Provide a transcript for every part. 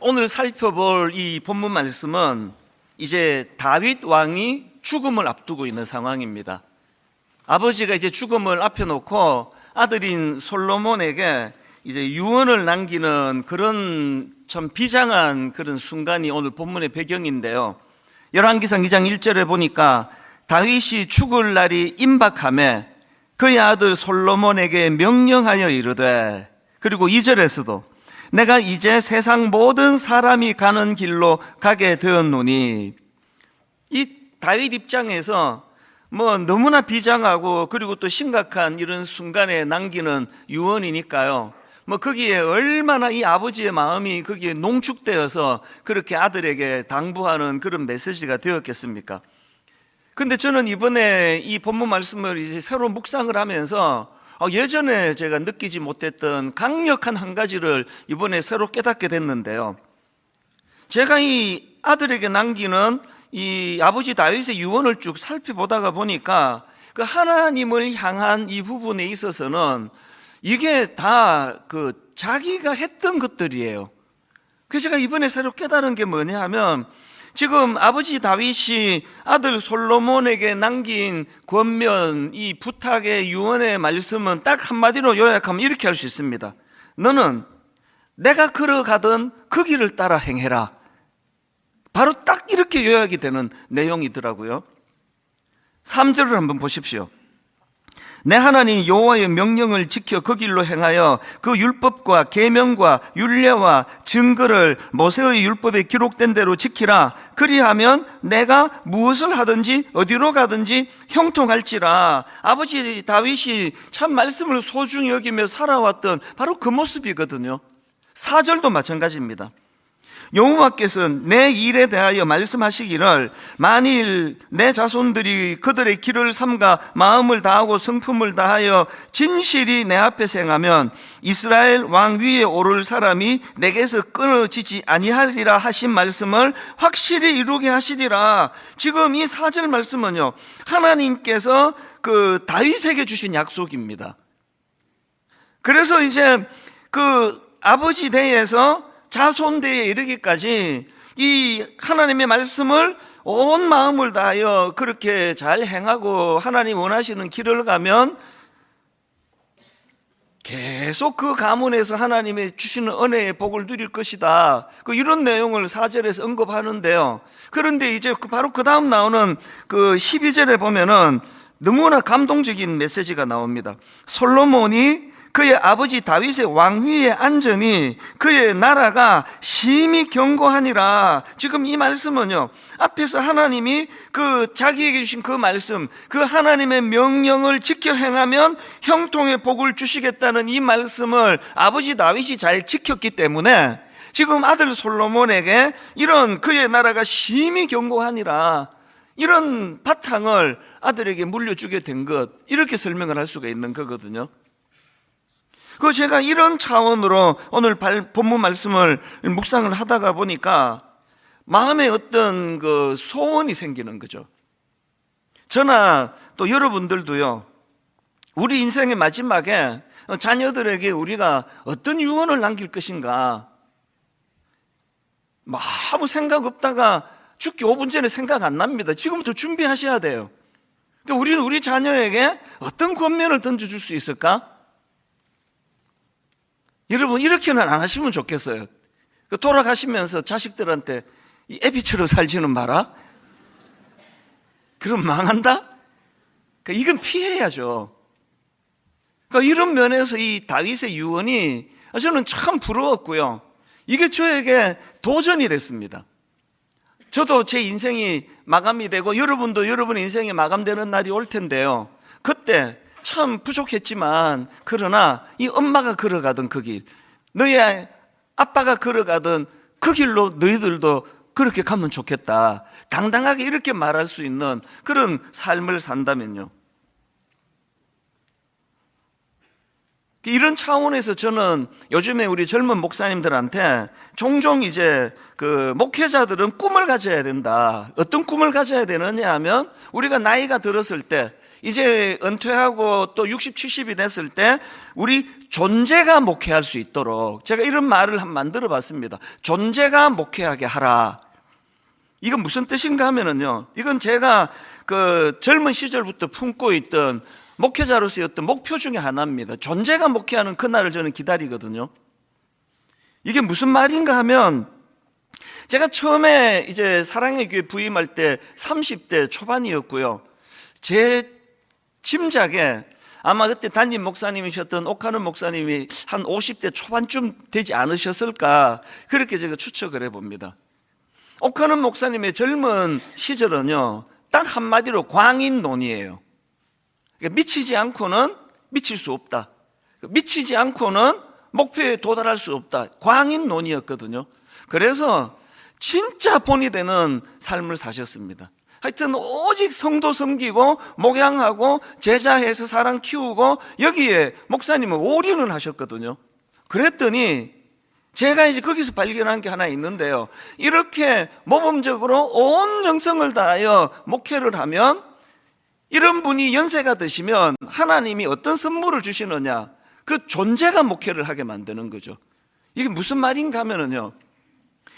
오늘 살펴볼 이 본문 말씀은 이제 다윗 왕이 죽음을 앞두고 있는 상황입니다. 아버지가 이제 죽음을 앞에 놓고 아들인 솔로몬에게 이제 유언을 남기는 그런 참 비장한 그런 순간이 오늘 본문의 배경인데요. 열왕기상 2장 1절에 보니까 다윗이 죽을 날이 임박하매 그의 아들 솔로몬에게 명령하여 이르되, 그리고 2절에서도 내가 이제 세상 모든 사람이 가는 길로 가게 되었노니, 이 다윗 입장에서 뭐 너무나 비장하고 그리고 또 심각한 이런 순간에 남기는 유언이니까요. 뭐 거기에 얼마나 이 아버지의 마음이 거기에 농축되어서 그렇게 아들에게 당부하는 그런 메시지가 되었겠습니까? 근데 저는 이번에 이 본문 말씀을 이제 새로 묵상을 하면서 예전에 제가 느끼지 못했던 강력한 한 가지를 이번에 새로 깨닫게 됐는데요. 제가 이 아들에게 남기는 이 아버지 다윗의 유언을 쭉 살펴보다가 보니까 그 하나님을 향한 이 부분에 있어서는 이게 다 그 자기가 했던 것들이에요. 그래서 제가 이번에 새로 깨달은 게 뭐냐 하면, 지금 아버지 다윗이 아들 솔로몬에게 남긴 권면, 이 부탁의 유언의 말씀은 딱 한마디로 요약하면 이렇게 할 수 있습니다. 너는 내가 걸어가던 그 길을 따라 행해라. 바로 딱 이렇게 요약이 되는 내용이더라고요. 3절을 한번 보십시오. 내 하나님 여호와의 명령을 지켜 그 길로 행하여 그 율법과 계명과 율례와 증거를 모세의 율법에 기록된 대로 지키라. 그리하면 내가 무엇을 하든지 어디로 가든지 형통할지라. 아버지 다윗이 참 말씀을 소중히 여기며 살아왔던 바로 그 모습이거든요. 4절도 마찬가지입니다. 여호와께서 내 일에 대하여 말씀하시기를, 만일 내 자손들이 그들의 길을 삼가 마음을 다하고 성품을 다하여 진실이 내 앞에서 행하면 이스라엘 왕 위에 오를 사람이 내게서 끊어지지 아니하리라 하신 말씀을 확실히 이루게 하시리라. 지금 이 4절 말씀은요, 하나님께서 그 다윗에게 주신 약속입니다. 그래서 이제 그 아버지 대에서 자손대에 이르기까지 이 하나님의 말씀을 온 마음을 다하여 그렇게 잘 행하고 하나님 원하시는 길을 가면 계속 그 가문에서 하나님의 주시는 은혜의 복을 누릴 것이다. 이런 내용을 4절에서 언급하는데요. 그런데 이제 바로 그 다음 나오는 그 12절에 보면은 너무나 감동적인 메시지가 나옵니다. 솔로몬이 그의 아버지 다윗의 왕위에 앉으니 그의 나라가 심히 견고하니라. 지금 이 말씀은요, 앞에서 하나님이 그 자기에게 주신 그 말씀, 그 하나님의 명령을 지켜 행하면 형통의 복을 주시겠다는 이 말씀을 아버지 다윗이 잘 지켰기 때문에 지금 아들 솔로몬에게 이런 그의 나라가 심히 견고하니라, 이런 바탕을 아들에게 물려주게 된 것, 이렇게 설명을 할 수가 있는 거거든요. 제가 이런 차원으로 오늘 본문 말씀을 묵상을 하다가 보니까 마음에 어떤 그 소원이 생기는 거죠. 저나 또 여러분들도요, 우리 인생의 마지막에 자녀들에게 우리가 어떤 유언을 남길 것인가, 아무 생각 없다가 죽기 5분 전에 생각 안 납니다. 지금부터 준비하셔야 돼요. 그러니까 우리는 우리 자녀에게 어떤 권면을 던져줄 수 있을까? 여러분, 이렇게는 안 하시면 좋겠어요. 돌아가시면서 자식들한테 이 애비처럼 살지는 마라. 그럼 망한다? 이건 피해야죠. 이런 면에서 이 다윗의 유언이 저는 참 부러웠고요. 이게 저에게 도전이 됐습니다. 저도 제 인생이 마감이 되고 여러분도 여러분의 인생이 마감되는 날이 올 텐데요. 그때 참 부족했지만, 그러나 이 엄마가 걸어가던 그 길, 너희 아빠가 걸어가던 그 길로 너희들도 그렇게 가면 좋겠다, 당당하게 이렇게 말할 수 있는 그런 삶을 산다면요. 이런 차원에서 저는 요즘에 우리 젊은 목사님들한테 종종 이제 그 목회자들은 꿈을 가져야 된다. 어떤 꿈을 가져야 되느냐 하면, 우리가 나이가 들었을 때 이제 은퇴하고 또 60, 70이 됐을 때 우리 존재가 목회할 수 있도록 제가 이런 말을 한번 만들어 봤습니다. 존재가 목회하게 하라. 이건 무슨 뜻인가 하면은요, 이건 제가 그 젊은 시절부터 품고 있던 목회자로서의 어떤 목표 중에 하나입니다. 존재가 목회하는 그날을 저는 기다리거든요. 이게 무슨 말인가 하면, 제가 처음에 이제 사랑의 교회 부임할 때 30대 초반이었고요. 제 짐작에 아마 그때 담임 목사님이셨던 옥하는 목사님이 한 50대 초반쯤 되지 않으셨을까, 그렇게 제가 추측을 해봅니다. 옥하는 목사님의 젊은 시절은요, 딱 한마디로 광인론이에요. 그러니까 미치지 않고는 미칠 수 없다, 미치지 않고는 목표에 도달할 수 없다, 광인론이었거든요. 그래서 진짜 본이 되는 삶을 사셨습니다. 하여튼 오직 성도 섬기고 목양하고 제자해서 사람 키우고, 여기에 목사님은 올인을 하셨거든요. 그랬더니 제가 이제 거기서 발견한 게 하나 있는데요, 이렇게 모범적으로 온 정성을 다하여 목회를 하면, 이런 분이 연세가 드시면 하나님이 어떤 선물을 주시느냐, 그 존재가 목회를 하게 만드는 거죠. 이게 무슨 말인가 하면은요,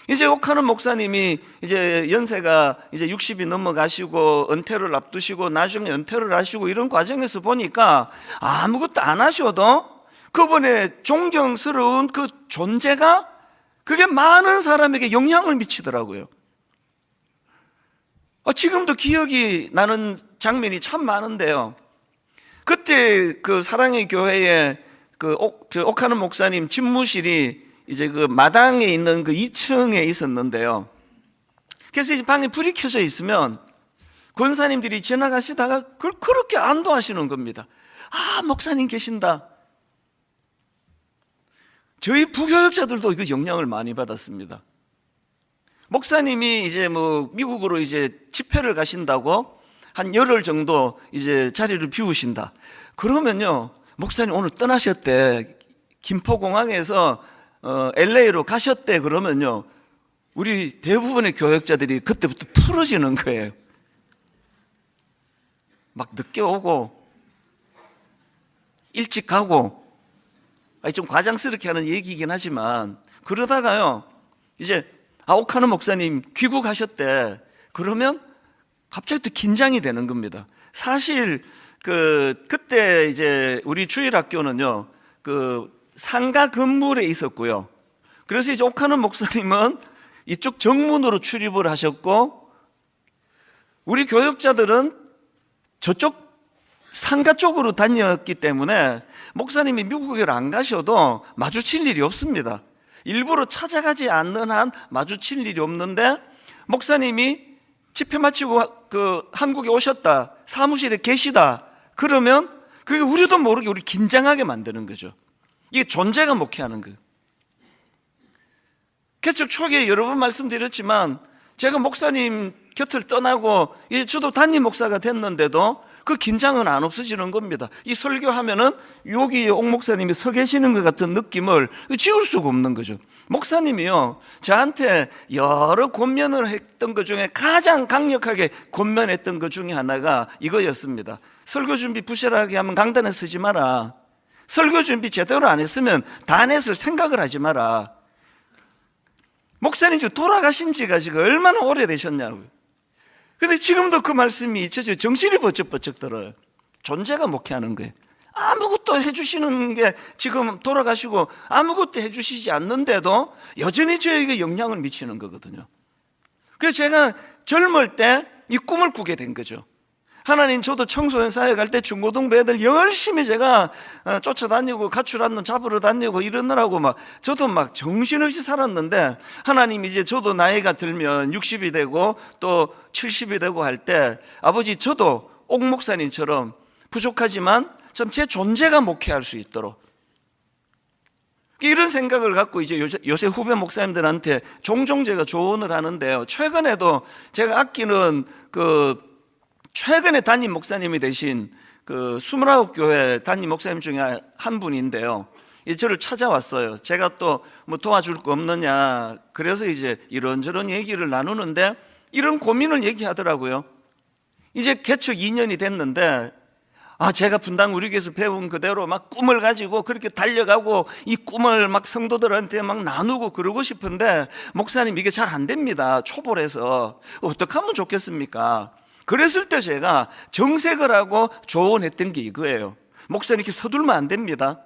이제 옥하는 목사님이 이제 연세가 이제 60이 넘어가시고 은퇴를 앞두시고 나중에 은퇴를 하시고, 이런 과정에서 보니까 아무것도 안 하셔도 그분의 존경스러운 그 존재가 그게 많은 사람에게 영향을 미치더라고요. 지금도 기억이 나는 장면이 참 많은데요, 그때 그 사랑의 교회에 그 옥하는 목사님 집무실이 이제 그 마당에 있는 그 2층에 있었는데요, 그래서 이제 방에 불이 켜져 있으면 권사님들이 지나가시다가 그걸 그렇게 안도하시는 겁니다. 아, 목사님 계신다. 저희 부교역자들도 이거 영향을 많이 받았습니다. 목사님이 이제 뭐 미국으로 이제 집회를 가신다고 한 열흘 정도 이제 자리를 비우신다. 그러면요, 목사님 오늘 떠나셨대, 김포공항에서 LA로 가셨대. 그러면요, 우리 대부분의 교역자들이 그때부터 풀어지는 거예요. 막 늦게 오고 일찍 가고, 좀 과장스럽게 하는 얘기이긴 하지만, 그러다가요 이제 옥하는 목사님 귀국하셨대. 그러면 갑자기 또 긴장이 되는 겁니다. 사실 그때 이제 우리 주일학교는요, 그 상가 건물에 있었고요. 그래서 이제 옥하는 목사님은 이쪽 정문으로 출입을 하셨고, 우리 교역자들은 저쪽 상가 쪽으로 다녔기 때문에 목사님이 미국에 안 가셔도 마주칠 일이 없습니다. 일부러 찾아가지 않는 한 마주칠 일이 없는데, 목사님이 집회 마치고 그 한국에 오셨다, 사무실에 계시다, 그러면 그게 우리도 모르게 우리 긴장하게 만드는 거죠. 이게 존재가 목회하는 거예요. 개척 초기에 여러 번 말씀드렸지만, 제가 목사님 곁을 떠나고 이제 저도 담임 목사가 됐는데도 그 긴장은 안 없어지는 겁니다. 이 설교하면은 여기 옥 목사님이 서 계시는 것 같은 느낌을 지울 수가 없는 거죠. 목사님이요, 저한테 여러 권면을 했던 것 중에 가장 강력하게 권면했던 것 중에 하나가 이거였습니다. 설교 준비 부실하게 하면 강단에 서지 마라. 설교 준비 제대로 안 했으면 단에서 생각을 하지 마라. 목사님 지금 돌아가신 지가 지금 얼마나 오래되셨냐고요. 근데 지금도 그 말씀이 잊혀져 정신이 번쩍번쩍 들어요. 존재가 목회하는 거예요. 아무것도 해주시는 게, 지금 돌아가시고 아무것도 해주시지 않는데도 여전히 저에게 영향을 미치는 거거든요. 그래서 제가 젊을 때 이 꿈을 꾸게 된 거죠. 하나님, 저도 청소년 사회 갈 때 중고등부 애들 열심히 제가 쫓아다니고 가출 안 놈 잡으러 다니고 이러느라고 저도 막 정신없이 살았는데, 하나님 이제 저도 나이가 들면 60이 되고 또 70이 되고 할 때, 아버지 저도 옥 목사님처럼 부족하지만 좀 제 존재가 목회할 수 있도록, 이런 생각을 갖고 이제 요새 후배 목사님들한테 종종 제가 조언을 하는데요, 최근에도 제가 아끼는 최근에 담임 목사님이 되신 그 29교회 담임 목사님 중에 한 분인데요, 저를 찾아왔어요. 제가 또 뭐 도와줄 거 없느냐, 그래서 이제 이런저런 얘기를 나누는데 이런 고민을 얘기하더라고요. 이제 개척 2년이 됐는데 제가 분당 우리 교회에서 배운 그대로 막 꿈을 가지고 그렇게 달려가고 이 꿈을 막 성도들한테 막 나누고 그러고 싶은데 목사님 이게 잘 안 됩니다. 초보라서 어떻게 하면 좋겠습니까? 그랬을 때 제가 정색을 하고 조언했던 게 이거예요. 목사님 이렇게 서둘면 안 됩니다.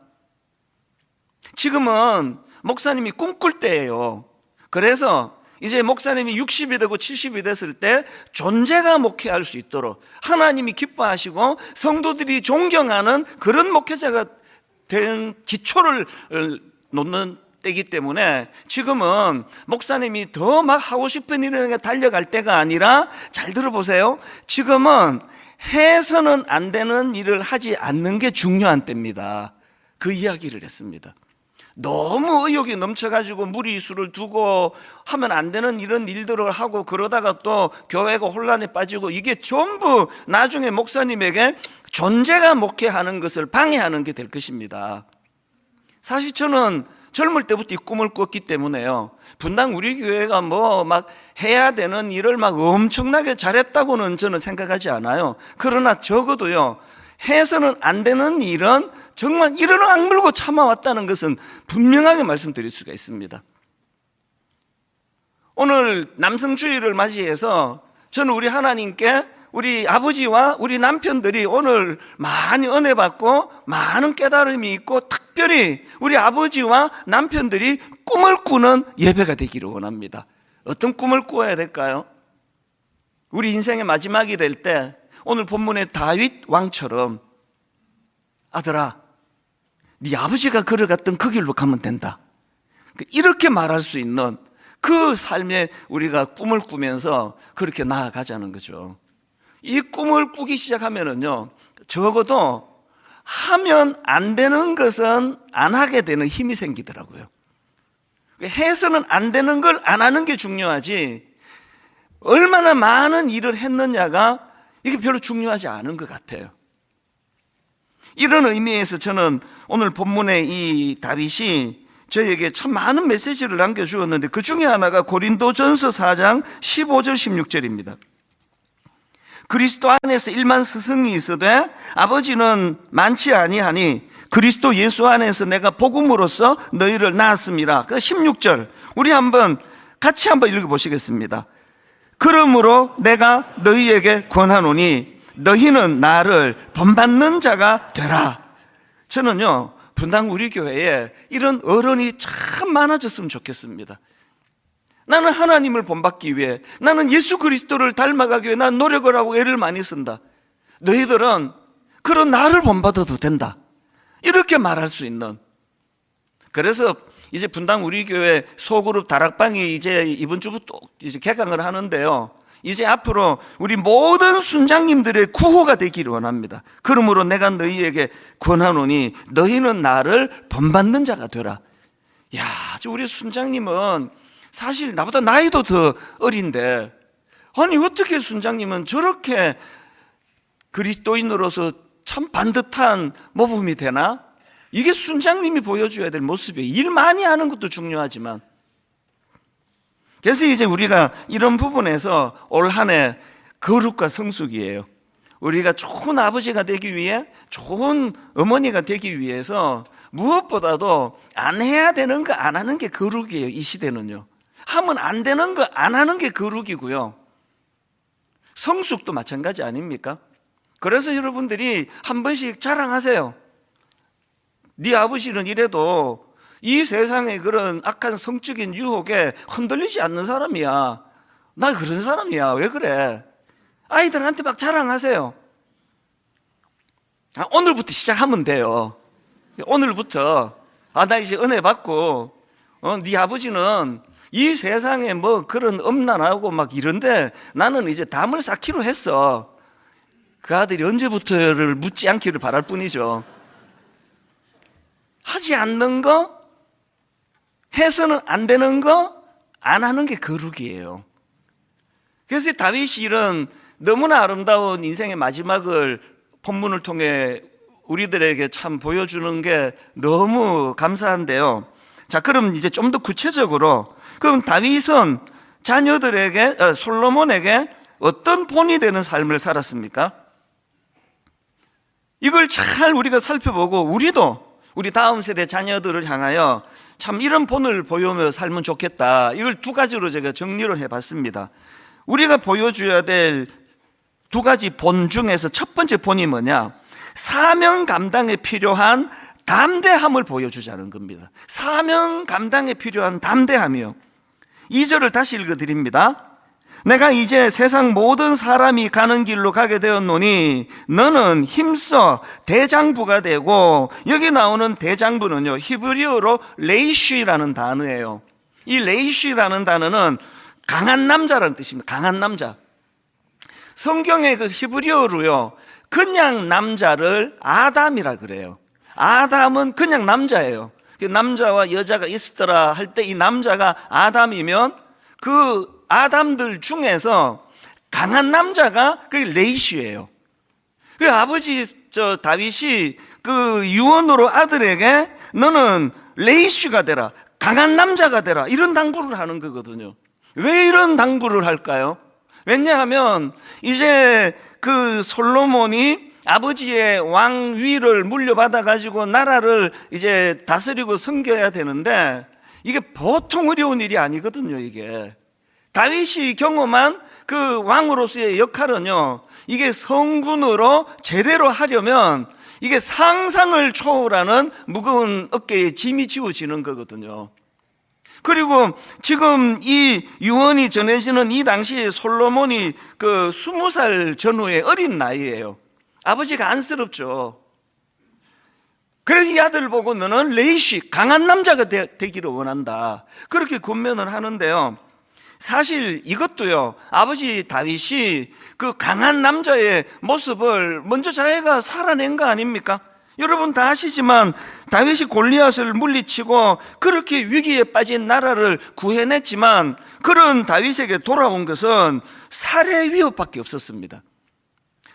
지금은 목사님이 꿈꿀 때예요. 그래서 이제 목사님이 60이 되고 70이 됐을 때 존재가 목회할 수 있도록 하나님이 기뻐하시고 성도들이 존경하는 그런 목회자가 된 기초를 놓는 때이기 때문에 지금은 목사님이 더 막 하고 싶은 일에 달려갈 때가 아니라, 잘 들어보세요, 지금은 해서는 안 되는 일을 하지 않는 게 중요한 때입니다. 그 이야기를 했습니다. 너무 의욕이 넘쳐가지고 무리수를 두고 하면 안 되는 이런 일들을 하고 그러다가 또 교회가 혼란에 빠지고 이게 전부 나중에 목사님에게 존재가 목회하는 것을 방해하는 게 될 것입니다. 사실 저는 젊을 때부터 이 꿈을 꿨기 때문에요, 분당 우리 교회가 뭐 막 해야 되는 일을 막 엄청나게 잘했다고는 저는 생각하지 않아요. 그러나 적어도요, 해서는 안 되는 일은 정말 이를 악물고 참아왔다는 것은 분명하게 말씀드릴 수가 있습니다. 오늘 남성주의를 맞이해서 저는 우리 하나님께 우리 아버지와 우리 남편들이 오늘 많이 은혜 받고 많은 깨달음이 있고, 특별히 우리 아버지와 남편들이 꿈을 꾸는 예배가 되기를 원합니다. 어떤 꿈을 꾸어야 될까요? 우리 인생의 마지막이 될 때 오늘 본문의 다윗 왕처럼, 아들아, 네 아버지가 걸어갔던 그 길로 가면 된다, 이렇게 말할 수 있는 그 삶에 우리가 꿈을 꾸면서 그렇게 나아가자는 거죠. 이 꿈을 꾸기 시작하면은요, 적어도 하면 안 되는 것은 안 하게 되는 힘이 생기더라고요. 해서는 안 되는 걸 안 하는 게 중요하지, 얼마나 많은 일을 했느냐가 이게 별로 중요하지 않은 것 같아요. 이런 의미에서 저는 오늘 본문의 이 다윗이 저에게 참 많은 메시지를 남겨주었는데, 그 중에 하나가 고린도전서 4장 15절 16절입니다. 그리스도 안에서 일만 스승이 있으되 아버지는 많지 아니하니 그리스도 예수 안에서 내가 복음으로써 너희를 낳았음이라. 그 16절 우리 같이 한번 읽어보시겠습니다. 그러므로 내가 너희에게 권하노니 너희는 나를 본받는 자가 되라. 저는요, 분당 우리 교회에 이런 어른이 참 많아졌으면 좋겠습니다. 나는 하나님을 본받기 위해, 나는 예수 그리스도를 닮아가기 위해 난 노력을 하고 애를 많이 쓴다. 너희들은 그런 나를 본받아도 된다, 이렇게 말할 수 있는. 그래서 이제 분당 우리 교회 소그룹 다락방이 이제 이번 주부터 이제 개강을 하는데요, 이제 앞으로 우리 모든 순장님들의 구호가 되기를 원합니다. 그러므로 내가 너희에게 권하노니 너희는 나를 본받는 자가 되라. 야, 우리 순장님은 사실 나보다 나이도 더 어린데, 아니 어떻게 순장님은 저렇게 그리스도인으로서 참 반듯한 모범이 되나? 이게 순장님이 보여줘야 될 모습이에요. 일 많이 하는 것도 중요하지만. 그래서 이제 우리가 이런 부분에서 올 한 해 거룩과 성숙이에요. 우리가 좋은 아버지가 되기 위해, 좋은 어머니가 되기 위해서 무엇보다도 안 해야 되는 거 안 하는 게 거룩이에요. 이 시대는요, 하면 안 되는 거 안 하는 게 거룩이고요. 성숙도 마찬가지 아닙니까? 그래서 여러분들이 한 번씩 자랑하세요. 네 아버지는 이래도 이 세상의 그런 악한 성적인 유혹에 흔들리지 않는 사람이야. 나 그런 사람이야. 왜 그래? 아이들한테 막 자랑하세요. 오늘부터 시작하면 돼요. 오늘부터 나 이제 은혜 받고, 네 아버지는 이 세상에 뭐 그런 음란하고 막 이런데 나는 이제 담을 쌓기로 했어. 그 아들이 언제부터를 묻지 않기를 바랄 뿐이죠. 하지 않는 거, 해서는 안 되는 거 안 하는 게 거룩이에요. 그래서 다윗이 이런 너무나 아름다운 인생의 마지막을 본문을 통해 우리들에게 참 보여주는 게 너무 감사한데요. 자, 그럼 이제 좀 더 구체적으로, 그럼 다윗은 자녀들에게, 솔로몬에게 어떤 본이 되는 삶을 살았습니까? 이걸 잘 우리가 살펴보고 우리 다음 세대 자녀들을 향하여 참 이런 본을 보여며 살면 좋겠다. 이걸 두 가지로 제가 정리를 해봤습니다. 우리가 보여줘야 될 두 가지 본 중에서 첫 번째 본이 뭐냐? 사명 감당에 필요한 담대함을 보여주자는 겁니다. 사명 감당에 필요한 담대함이요. 2절을 다시 읽어드립니다. 내가 이제 세상 모든 사람이 가는 길로 가게 되었노니 너는 힘써 대장부가 되고, 여기 나오는 대장부는요, 히브리어로 레이쉬라는 단어예요. 이 레이쉬라는 단어는 강한 남자라는 뜻입니다. 강한 남자. 성경의 그 히브리어로요, 그냥 남자를 아담이라 그래요. 아담은 그냥 남자예요. 그 남자와 여자가 있었더라 할 때 이 남자가 아담이면 그 아담들 중에서 강한 남자가 그 레이시예요. 그 아버지 다윗이 그 유언으로 아들에게 너는 레이시가 되라, 강한 남자가 되라, 이런 당부를 하는 거거든요. 왜 이런 당부를 할까요? 왜냐하면 이제 그 솔로몬이 아버지의 왕위를 물려받아 가지고 나라를 이제 다스리고 섬겨야 되는데 이게 보통 어려운 일이 아니거든요. 이게 다윗이 경험한 그 왕으로서의 역할은요, 이게 성군으로 제대로 하려면 이게 상상을 초월하는 무거운 어깨에 짐이 지워지는 거거든요. 그리고 지금 이 유언이 전해지는 이 당시에 솔로몬이 그 20살 전후의 어린 나이예요. 아버지가 안쓰럽죠. 그래서 이 아들 보고 너는 레이시, 강한 남자가 되기를 원한다, 그렇게 권면을 하는데요. 사실 이것도요, 아버지 다윗이 그 강한 남자의 모습을 먼저 자기가 살아낸 거 아닙니까? 여러분 다 아시지만 다윗이 골리앗을 물리치고 그렇게 위기에 빠진 나라를 구해냈지만 그런 다윗에게 돌아온 것은 살해 위협밖에 없었습니다.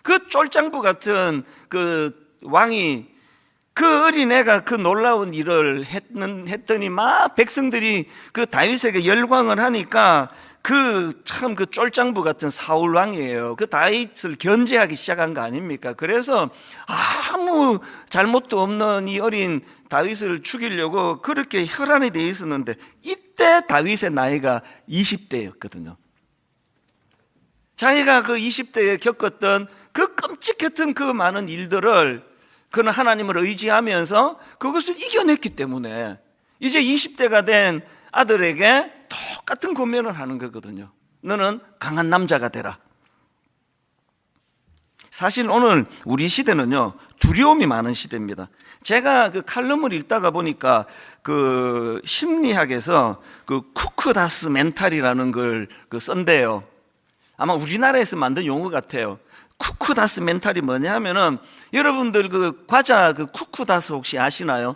그 쫄장부 같은 그 왕이, 그 어린애가 그 놀라운 일을 했더니 막 백성들이 그 다윗에게 열광을 하니까 그 참 그 쫄장부 같은 사울 왕이에요. 그 다윗을 견제하기 시작한 거 아닙니까? 그래서 아무 잘못도 없는 이 어린 다윗을 죽이려고 그렇게 혈안이 돼 있었는데, 이때 다윗의 나이가 20대였거든요. 자기가 그 20대에 겪었던 그 끔찍했던 그 많은 일들을 그는 하나님을 의지하면서 그것을 이겨냈기 때문에 이제 20대가 된 아들에게 똑같은 권면을 하는 거거든요. 너는 강한 남자가 되라. 사실 오늘 우리 시대는요, 두려움이 많은 시대입니다. 제가 그 칼럼을 읽다가 보니까 그 심리학에서 그 쿠크다스 멘탈이라는 걸 쓴대요. 아마 우리나라에서 만든 용어 같아요. 쿠크다스 멘탈이 뭐냐 하면은, 여러분들 그 과자 그 쿠크다스 혹시 아시나요?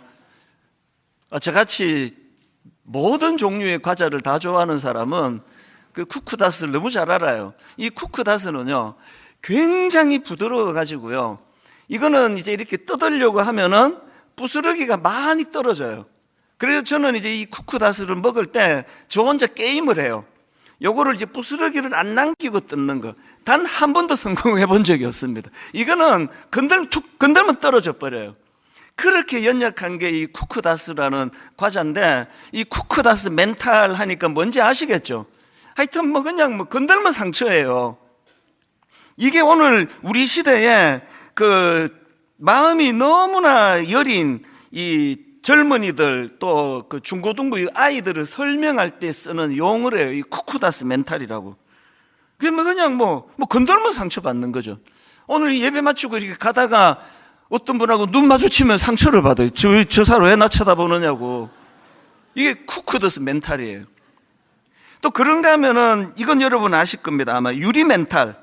저같이 모든 종류의 과자를 다 좋아하는 사람은 그 쿠크다스를 너무 잘 알아요. 이 쿠크다스는요, 굉장히 부드러워 가지고요, 이거는 이제 이렇게 뜯으려고 하면은 부스러기가 많이 떨어져요. 그래서 저는 이제 이 쿠크다스를 먹을 때 저 혼자 게임을 해요. 요거를 이제 부스러기를 안 남기고 뜯는 거, 단 한 번도 성공해 본 적이 없습니다. 이거는 건들면 떨어져 버려요. 그렇게 연약한 게 이 쿠크다스라는 과자인데, 이 쿠크다스 멘탈 하니까 뭔지 아시겠죠? 하여튼 뭐 그냥 뭐 건들면 상처예요. 이게 오늘 우리 시대에 그 마음이 너무나 여린 이 젊은이들, 또 그 중고등부 아이들을 설명할 때 쓰는 용어래요. 이 쿠크다스 멘탈이라고. 그게 뭐 그냥 뭐 건들면 상처받는 거죠. 오늘 예배 마치고 이렇게 가다가 어떤 분하고 눈 마주치면 상처를 받아요. 저 사람 왜 나 쳐다보느냐고. 이게 쿠크다스 멘탈이에요. 또 그런가 하면은 이건 여러분 아실 겁니다. 아마 유리 멘탈.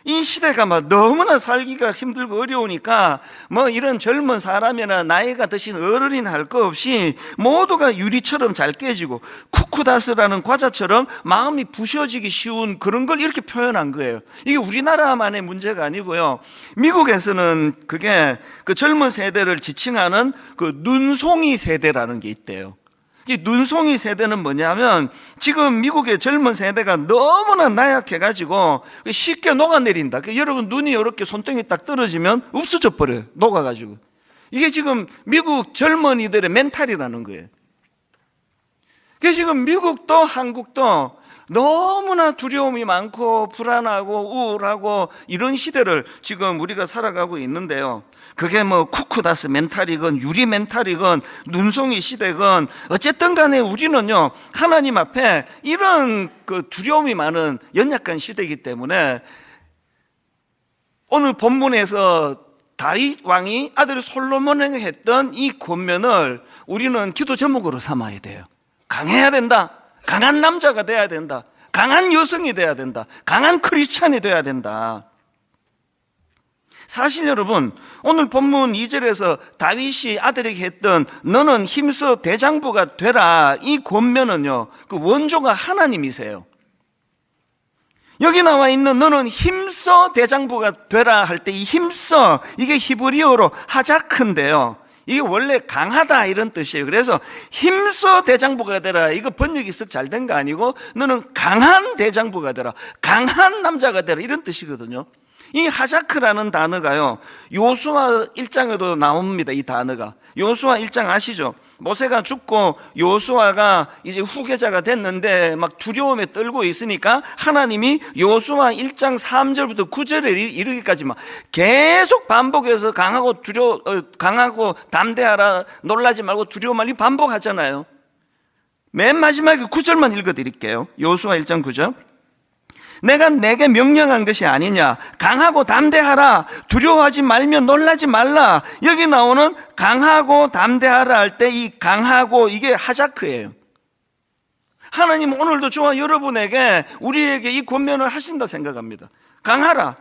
이 시대가 막 너무나 살기가 힘들고 어려우니까 뭐 이런 젊은 사람이나 나이가 드신 어른이나 할 거 없이 모두가 유리처럼 잘 깨지고, 쿠크다스라는 과자처럼 마음이 부셔지기 쉬운 그런 걸 이렇게 표현한 거예요. 이게 우리나라만의 문제가 아니고요, 미국에서는 그게 그 젊은 세대를 지칭하는 그 눈송이 세대라는 게 있대요. 이 눈송이 세대는 뭐냐면 지금 미국의 젊은 세대가 너무나 나약해가지고 쉽게 녹아내린다. 여러분 눈이 이렇게 손등에 딱 떨어지면 없어져 버려요. 녹아가지고. 이게 지금 미국 젊은이들의 멘탈이라는 거예요. 그래서 지금 미국도 한국도 너무나 두려움이 많고 불안하고 우울하고 이런 시대를 지금 우리가 살아가고 있는데요. 그게 뭐 쿠쿠다스 멘탈이건 유리 멘탈이건 눈송이 시대건 어쨌든 간에 우리는요, 하나님 앞에 이런 그 두려움이 많은 연약한 시대이기 때문에 오늘 본문에서 다윗 왕이 아들 솔로몬에게 했던 이 권면을 우리는 기도 제목으로 삼아야 돼요. 강해야 된다. 강한 남자가 돼야 된다. 강한 여성이 돼야 된다. 강한 크리스찬이 돼야 된다. 사실 여러분, 오늘 본문 2절에서 다윗이 아들에게 했던 너는 힘써 대장부가 되라, 이 권면은요, 그 원조가 하나님이세요. 여기 나와 있는 너는 힘써 대장부가 되라 할 때 이 힘써, 이게 히브리어로 하자크인데요, 이게 원래 강하다 이런 뜻이에요. 그래서 힘써 대장부가 되라, 이거 번역이 썩 잘 된 거 아니고 너는 강한 대장부가 되라, 강한 남자가 되라 이런 뜻이거든요. 이 하자크라는 단어가요, 요수아 1장에도 나옵니다. 이 단어가 요수아 1장 아시죠? 모세가 죽고 요수아가 이제 후계자가 됐는데 막 두려움에 떨고 있으니까 하나님이 요수아 1장 3절부터 9절에 이르기까지 막 계속 반복해서 강하고 담대하라, 놀라지 말고 두려워 말고 반복하잖아요. 맨 마지막에 9절만 읽어드릴게요. 요수아 1장 9절. 내가 내게 명령한 것이 아니냐, 강하고 담대하라, 두려워하지 말며 놀라지 말라. 여기 나오는 강하고 담대하라 할 때 이 강하고, 이게 하자크예요. 하나님 오늘도 저와 여러분에게, 우리에게 이 권면을 하신다 생각합니다. 강하라,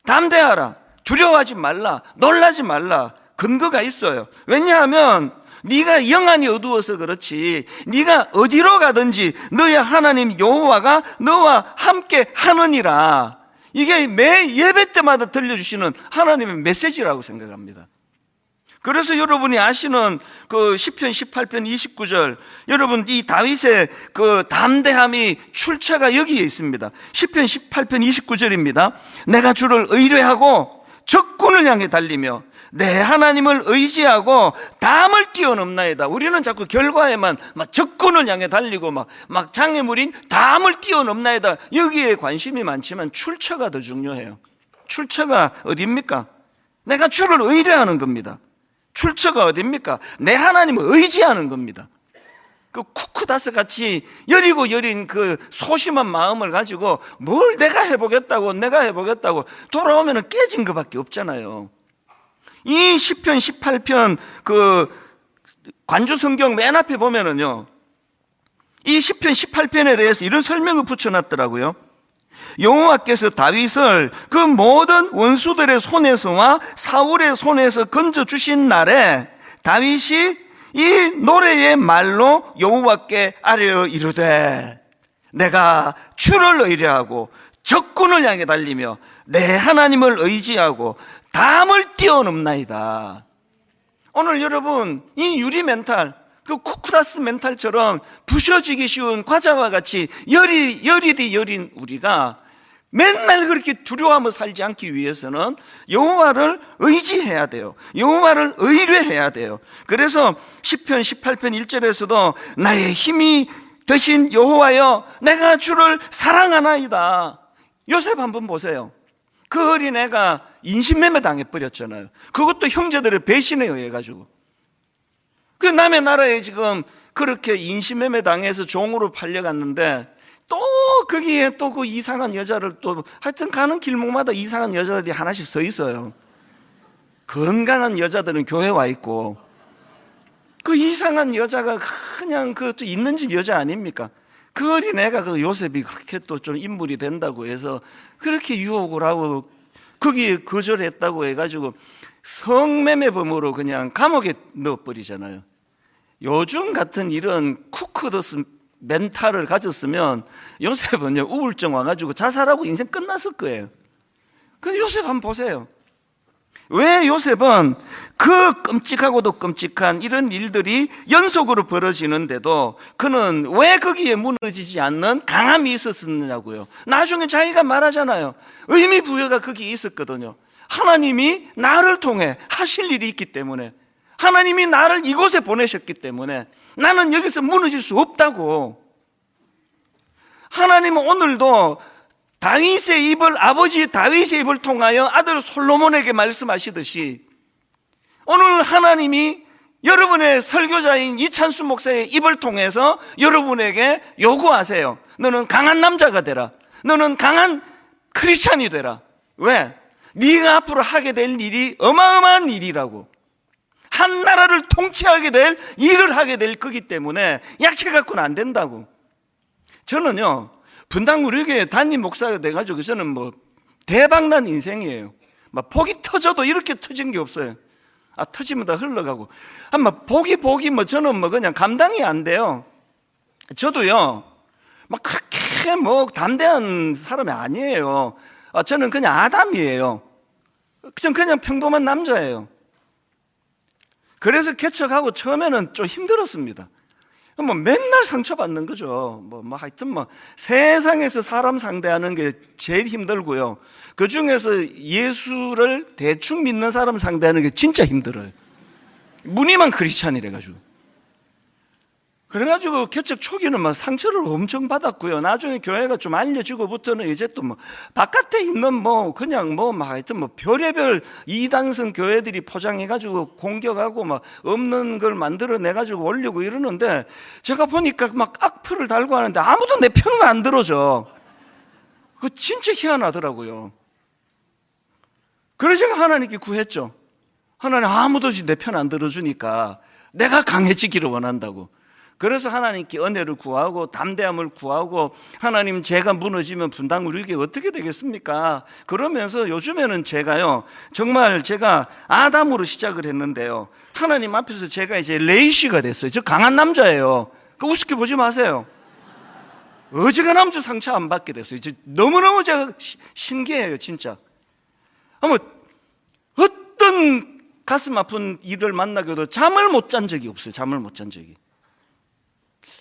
담대하라, 두려워하지 말라, 놀라지 말라. 근거가 있어요. 왜냐하면 네가 영안이 어두워서 그렇지, 네가 어디로 가든지 너의 하나님 여호와가 너와 함께 하느니라. 이게 매 예배 때마다 들려주시는 하나님의 메시지라고 생각합니다. 그래서 여러분이 아시는 그 시편 18편 29절, 여러분 이 다윗의 그 담대함이 출처가 여기에 있습니다. 시편 18편 29절입니다. 내가 주를 의뢰하고 적군을 향해 달리며 내 하나님을 의지하고 담을 뛰어넘나이다. 우리는 자꾸 결과에만 막 적군을 향해 달리고 막 장애물인 담을 뛰어넘나이다, 여기에 관심이 많지만 출처가 더 중요해요. 출처가 어디입니까? 내가 주를 의뢰하는 겁니다. 출처가 어디입니까? 내 하나님을 의지하는 겁니다. 그 쿠쿠다스 같이 여리고 여린 그 소심한 마음을 가지고 뭘 내가 해보겠다고 돌아오면 깨진 것밖에 없잖아요. 이 시편 18편 그 관주 성경 맨 앞에 보면은요, 이 시편 18편에 대해서 이런 설명을 붙여놨더라고요. 여호와께서 다윗을 그 모든 원수들의 손에서와 사울의 손에서 건져주신 날에 다윗이 이 노래의 말로 여호와께 아뢰어 이르되 내가 주를 의뢰하고 적군을 향해 달리며 내 하나님을 의지하고 담을 뛰어넘나이다. 오늘 여러분 이 유리 멘탈, 그 쿠쿠다스 멘탈처럼 부셔지기 쉬운 과자와 같이 열이 여린 우리가 맨날 그렇게 두려워하며 살지 않기 위해서는 여호와를 의지해야 돼요. 여호와를 의뢰해야 돼요. 그래서 시편 18편 1절에서도 나의 힘이 되신 여호와여 내가 주를 사랑하나이다. 요셉 한번 보세요. 그 어린애가 인신매매 당해버렸잖아요. 그것도 형제들의 배신에 의해 가지고. 그 남의 나라에 지금 그렇게 인신매매 당해서 종으로 팔려갔는데 또 거기에 또 그 이상한 여자를 또 하여튼 가는 길목마다 이상한 여자들이 하나씩 서 있어요. 건강한 여자들은 교회 와 있고 그 이상한 여자가 그냥 그 있는 집 여자 아닙니까? 그 어린애가 그 요셉이 그렇게 또 좀 인물이 된다고 해서 그렇게 유혹을 하고 거기에 거절했다고 해가지고 성매매범으로 그냥 감옥에 넣어버리잖아요. 요즘 같은 이런 쿠쿠더스 멘탈을 가졌으면 요셉은요 우울증 와가지고 자살하고 인생 끝났을 거예요. 근데 요셉 한번 보세요. 왜 요셉은 그 끔찍하고도 끔찍한 이런 일들이 연속으로 벌어지는데도 그는 왜 거기에 무너지지 않는 강함이 있었느냐고요. 나중에 자기가 말하잖아요. 의미 부여가 거기에 있었거든요. 하나님이 나를 통해 하실 일이 있기 때문에, 하나님이 나를 이곳에 보내셨기 때문에 나는 여기서 무너질 수 없다고. 하나님은 오늘도 다윗의 입을, 아버지 다윗의 입을 통하여 아들 솔로몬에게 말씀하시듯이 오늘 하나님이 여러분의 설교자인 이찬수 목사의 입을 통해서 여러분에게 요구하세요. 너는 강한 남자가 되라. 너는 강한 크리스찬이 되라. 왜? 네가 앞으로 하게 될 일이 어마어마한 일이라고. 한 나라를 통치하게 될 일을 하게 될 거기 때문에 약해갖고는 안 된다고. 저는요, 분당 우리 교회 담임 목사가 돼가지고 저는 뭐 대박난 인생이에요. 막 복이 터져도 이렇게 터진 게 없어요. 터지면 다 흘러가고. 복이 뭐 저는 뭐 그냥 감당이 안 돼요. 저도요, 막 그렇게 뭐 담대한 사람이 아니에요. 저는 그냥 아담이에요. 저는 그냥 평범한 남자예요. 그래서 개척하고 처음에는 좀 힘들었습니다. 뭐 맨날 상처받는 거죠. 하여튼 세상에서 사람 상대하는 게 제일 힘들고요. 그 중에서 예수를 대충 믿는 사람 상대하는 게 진짜 힘들어요. 무늬만 크리스찬이래가지고. 그래가지고 개척 초기는 막 상처를 엄청 받았고요. 나중에 교회가 좀 알려지고부터는 이제 또 바깥에 있는 그냥 하여튼 별의별 이단성 교회들이 포장해가지고 공격하고 없는 걸 만들어내가지고 올리고 이러는데, 제가 보니까 악플을 달고 하는데 아무도 내 편은 안 들어줘. 그거 진짜 희한하더라고요. 그래서 제가 하나님께 구했죠. 하나님, 아무도 내 편 안 들어주니까 내가 강해지기를 원한다고. 그래서 하나님께 은혜를 구하고 담대함을 구하고, 하나님, 제가 무너지면 분당 우리 교회 어떻게 되겠습니까? 그러면서 요즘에는 제가요, 정말 제가 아담으로 시작을 했는데요, 하나님 앞에서 제가 이제 레이시가 됐어요. 저 강한 남자예요. 우습게 보지 마세요. 어지간하면 상처 안 받게 됐어요. 이제 너무너무 제가 신기해요, 진짜. 어떤 가슴 아픈 일을 만나게도 잠을 못 잔 적이 없어요. 잠을 못 잔 적이.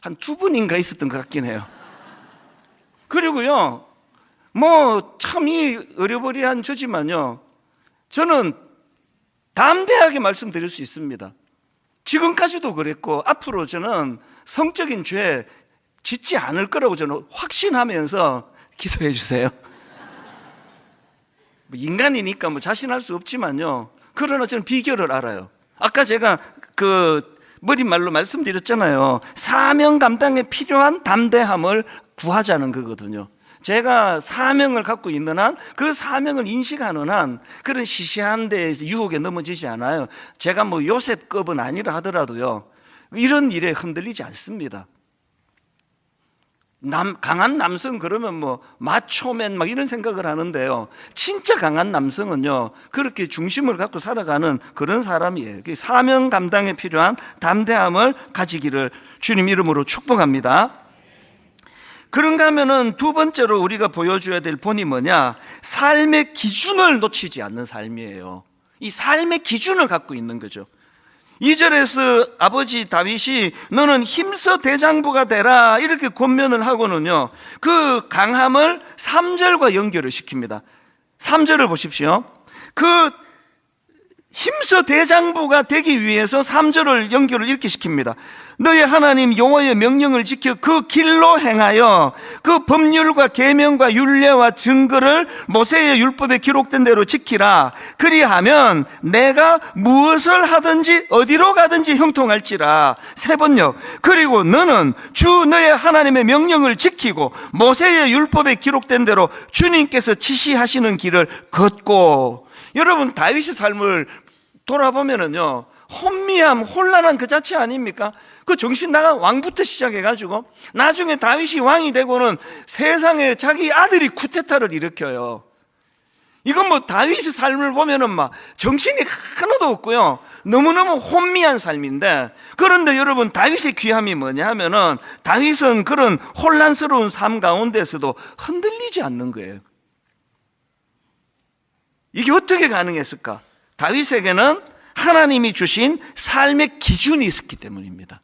한 2분인가 있었던 것 같긴 해요. 그리고요, 참 이 어려버리한 저지만요, 저는 담대하게 말씀드릴 수 있습니다. 지금까지도 그랬고 앞으로 저는 성적인 죄 짓지 않을 거라고 저는 확신하면서 기도해 주세요. 인간이니까 자신할 수 없지만요, 그러나 저는 비결을 알아요. 아까 제가 머릿말로 말씀드렸잖아요. 사명 감당에 필요한 담대함을 구하자는 거거든요. 제가 사명을 갖고 있는 한, 그 사명을 인식하는 한 그런 시시한 데에서 유혹에 넘어지지 않아요. 제가 요셉급은 아니라 하더라도요, 이런 일에 흔들리지 않습니다. 강한 남성 그러면 마초맨 이런 생각을 하는데요, 진짜 강한 남성은요, 그렇게 중심을 갖고 살아가는 그런 사람이에요. 사명 감당에 필요한 담대함을 가지기를 주님 이름으로 축복합니다. 그런가 하면은 두 번째로 우리가 보여줘야 될 본이 뭐냐? 삶의 기준을 놓치지 않는 삶이에요. 이 삶의 기준을 갖고 있는 거죠. 2절에서 아버지 다윗이 너는 힘써 대장부가 되라 이렇게 권면을 하고는요, 그 강함을 3절과 연결을 시킵니다. 3절을 보십시오. 힘써 대장부가 되기 위해서 3절을 연결을 이렇게 시킵니다. 너의 하나님 여호와의 명령을 지켜 그 길로 행하여 그 법률과 계명과 율례와 증거를 모세의 율법에 기록된 대로 지키라. 그리하면 내가 무엇을 하든지 어디로 가든지 형통할지라. 3번요. 그리고 너는 주 너의 하나님의 명령을 지키고 모세의 율법에 기록된 대로 주님께서 지시하시는 길을 걷고. 여러분, 다윗의 삶을 돌아보면은요, 혼미함, 혼란한 그 자체 아닙니까? 그 정신 나간 왕부터 시작해가지고 나중에 다윗이 왕이 되고는 세상에 자기 아들이 쿠데타를 일으켜요. 이건 다윗의 삶을 보면은 정신이 하나도 없고요, 너무너무 혼미한 삶인데, 그런데 여러분, 다윗의 귀함이 뭐냐 하면은 다윗은 그런 혼란스러운 삶 가운데서도 흔들리지 않는 거예요. 이게 어떻게 가능했을까? 다윗에게는 하나님이 주신 삶의 기준이 있었기 때문입니다.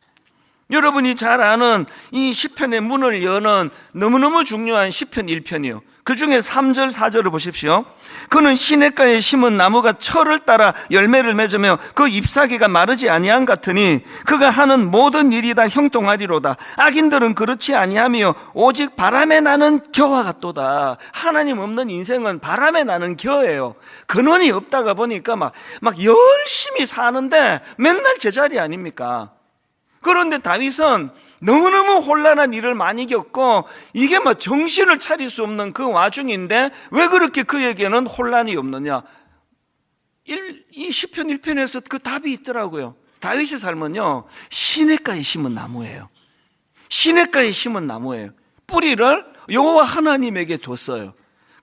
여러분이 잘 아는 이 시편의 문을 여는 너무너무 중요한 시편 1편이요. 그 중에 3절 4절을 보십시오. 그는 시냇가에 심은 나무가 철을 따라 열매를 맺으며 그 잎사귀가 마르지 아니한 같으니 그가 하는 모든 일이 다 형통하리로다. 악인들은 그렇지 아니하며 오직 바람에 나는 겨와 같도다. 하나님 없는 인생은 바람에 나는 겨예요. 근원이 없다가 보니까 막 열심히 사는데 맨날 제자리 아닙니까? 그런데 다윗은 너무너무 혼란한 일을 많이 겪고 이게 정신을 차릴 수 없는 그 와중인데 왜 그렇게 그에게는 혼란이 없느냐? 이 시편 1편에서 그 답이 있더라고요. 다윗의 삶은요, 시냇가에 심은 나무예요. 시냇가에 심은 나무예요. 뿌리를 여호와 하나님에게 뒀어요.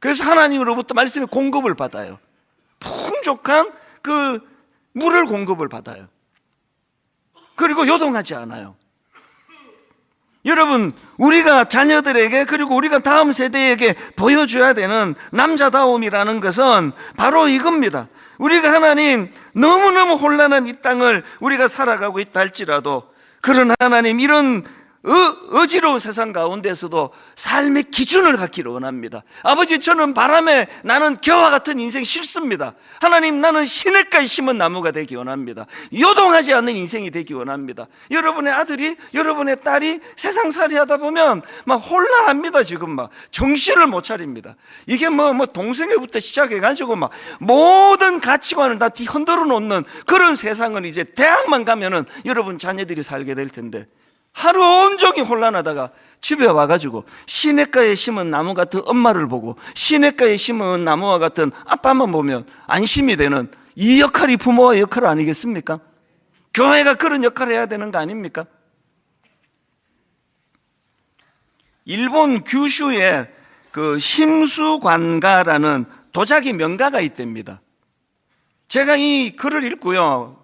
그래서 하나님으로부터 말씀의 공급을 받아요. 풍족한 그 물을 공급을 받아요. 그리고 요동하지 않아요. 여러분, 우리가 자녀들에게 그리고 우리가 다음 세대에게 보여줘야 되는 남자다움이라는 것은 바로 이겁니다. 우리가 하나님 너무너무 혼란한 이 땅을 우리가 살아가고 있다 할지라도 그런 하나님 이런 어지러운 세상 가운데서도 삶의 기준을 갖기를 원합니다. 아버지, 저는 바람에 나는 겨와 같은 인생 싫습니다. 하나님, 나는 시냇가에 심은 나무가 되기 원합니다. 요동하지 않는 인생이 되기 원합니다. 여러분의 아들이, 여러분의 딸이 세상살이 하다 보면 막 혼란합니다. 지금 막 정신을 못 차립니다. 이게 동생애부터 시작해가지고 막 모든 가치관을 다 흔들어 놓는 그런 세상은 이제 대학만 가면은 여러분 자녀들이 살게 될 텐데, 하루 온종일 혼란하다가 집에 와가지고 시냇가에 심은 나무 같은 엄마를 보고 시냇가에 심은 나무와 같은 아빠만 보면 안심이 되는 이 역할이 부모의 역할 아니겠습니까? 교회가 그런 역할을 해야 되는 거 아닙니까? 일본 규슈에 그 심수관가라는 도자기 명가가 있답니다. 제가 이 글을 읽고요,